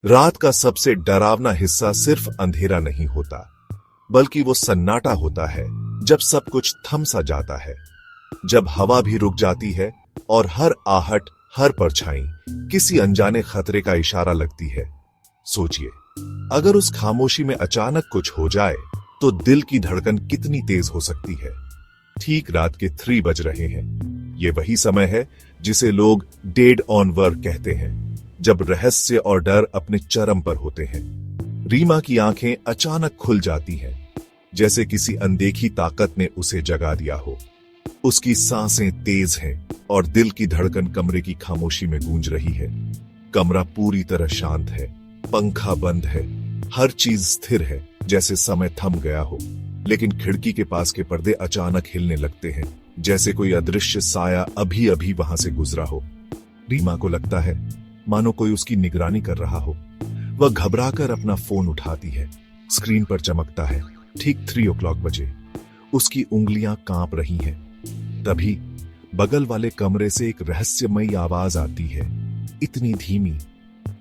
रात का सबसे डरावना हिस्सा सिर्फ अंधेरा नहीं होता, बल्कि वो सन्नाटा होता है जब सब कुछ थम सा जाता है, जब हवा भी रुक जाती है और हर आहट, हर परछाई किसी अनजाने खतरे का इशारा लगती है। सोचिए, अगर उस खामोशी में अचानक कुछ हो जाए तो दिल की धड़कन कितनी तेज हो सकती है। ठीक रात के 3 बज रहे हैं। ये वही समय है जिसे लोग डेड ऑन वर्क कहते हैं, जब रहस्य और डर अपने चरम पर होते हैं। रीमा की आंखें अचानक खुल जाती हैं, जैसे किसी अनदेखी ताकत ने उसे जगा दिया हो। उसकी सांसें तेज हैं और दिल की धड़कन कमरे की खामोशी में गूंज रही है। कमरा पूरी तरह शांत है, पंखा बंद है, हर चीज स्थिर है, जैसे समय थम गया हो। लेकिन खिड़की के पास के पर्दे अचानक हिलने लगते हैं, जैसे कोई अदृश्य साया अभी अभी वहां से गुजरा हो। रीमा को लगता है मानो कोई उसकी निगरानी कर रहा हो। वह घबराकर अपना फोन उठाती है। स्क्रीन पर चमकता है ठीक 3 o'clock बजे। उसकी उंगलियां कांप रही हैं। तभी बगल वाले कमरे से एक रहस्यमयी आवाज आती है, इतनी धीमी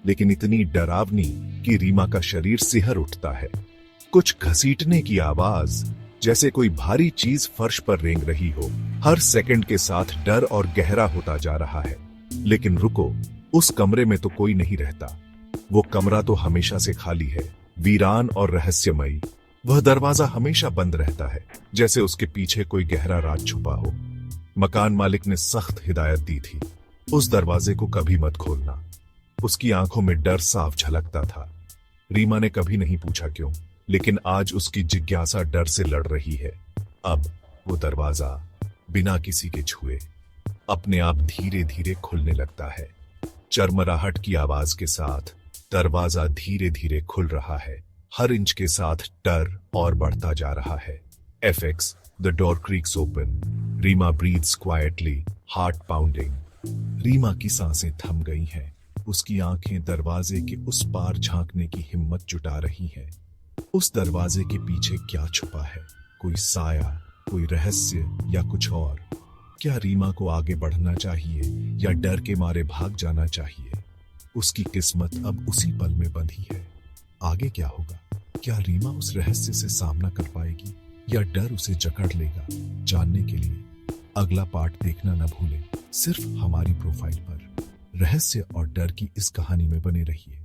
लेकिन इतनी डरावनी कि रीमा का शरीर सिहर उठता है। कुछ घसीटने की आवाज, जैसे कोई भारी चीज फर्श पर रेंग रही हो। हर सेकंड के साथ डर और गहरा होता जा रहा है। लेकिन रुको, उस कमरे में तो कोई नहीं रहता। वो कमरा तो हमेशा से खाली है, वीरान और रहस्यमयी। वह दरवाजा हमेशा बंद रहता है, जैसे उसके पीछे कोई गहरा राज छुपा हो। मकान मालिक ने सख्त हिदायत दी थी, उस दरवाजे को कभी मत खोलना। उसकी आंखों में डर साफ झलकता था। रीमा ने कभी नहीं पूछा क्यों, लेकिन आज उसकी जिज्ञासा डर से लड़ रही है। अब वो दरवाजा बिना किसी के छुए अपने आप धीरे धीरे खुलने लगता है। चरमराहट की आवाज के साथ दरवाजा धीरे धीरे खुल रहा है। हर इंच के साथ डर और बढ़ता जा रहा है। FX, the door creaks open. Reema breathes quietly, heart pounding. Reema की सांसें थम गई हैं। उसकी आंखें दरवाजे के उस पार झांकने की हिम्मत जुटा रही हैं। उस दरवाजे के पीछे क्या छुपा है? कोई साया, कोई रहस्य या कुछ और? क्या रीमा को आगे बढ़ना चाहिए या डर के मारे भाग जाना चाहिए? उसकी किस्मत अब उसी पल में बंधी है। आगे क्या होगा? क्या रीमा उस रहस्य से सामना कर पाएगी या डर उसे जकड़ लेगा? जानने के लिए अगला पार्ट देखना न भूलें, सिर्फ हमारी प्रोफाइल पर। रहस्य और डर की इस कहानी में बने रहिए।